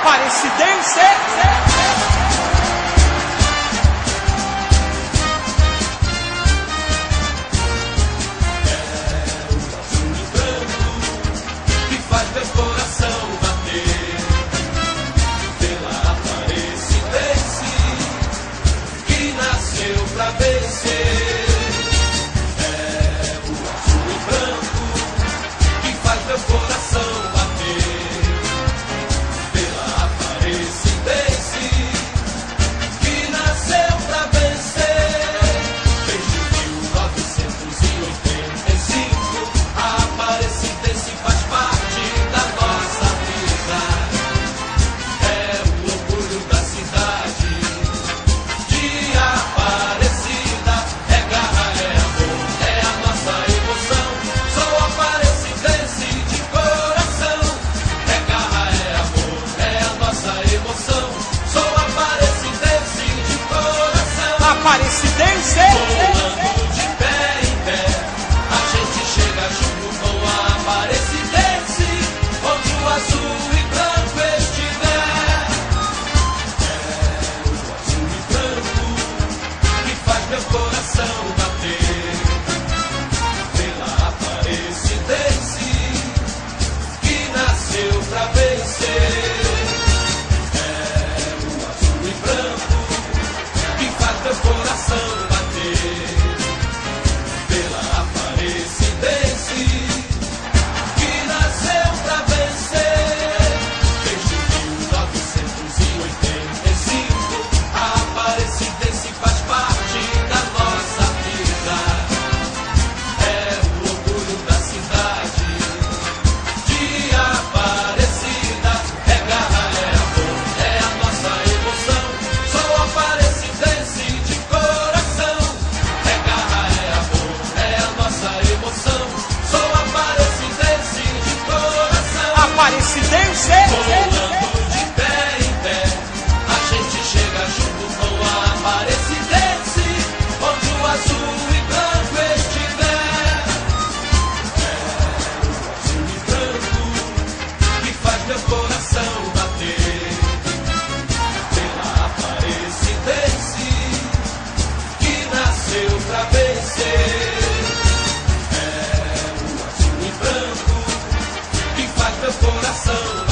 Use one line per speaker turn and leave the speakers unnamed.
Aparecidense.
Meu coração bater pela Aparecidense que nasceu pra vencer. É o azul e branco que faz meu coração bater pela Aparecidense que nasceu pra vencer. Desde 1985 a Aparecidense faz parte da nossa vida. É o orgulho da cidade de Aparecida. É garra, é amor, é a nossa emoção. Sou aparecidense de coração. É garra, é amor, é a nossa emoção. Sou aparecidense de coração.
Aparecidense.
Rolando de pé em pé, a gente chega junto com a Aparecidense, onde o azul e branco estiver. É o azul e branco que faz meu coração bater pela Aparecidense que nasceu pra vencer. É o azul e branco que faz meu coração bater pela Aparecidense que nasceu pra vencer. Desde 1985 a Aparecidense faz parte da nossa vida. É o orgulho da cidade de Aparecida. É garra, é amor, é a nossa emoção. Sou aparecidense de coração. É garra, é amor, é a nossa emoção. Sou aparecidense de coração.
Aparecidense.
Rolando de pé em pé, a gente chega junto com a Aparecidense, onde o azul e branco estiver. É o azul e branco que faz meu coração bater pela Aparecidense que nasceu pra vencer. É o azul e branco que faz meu coração bater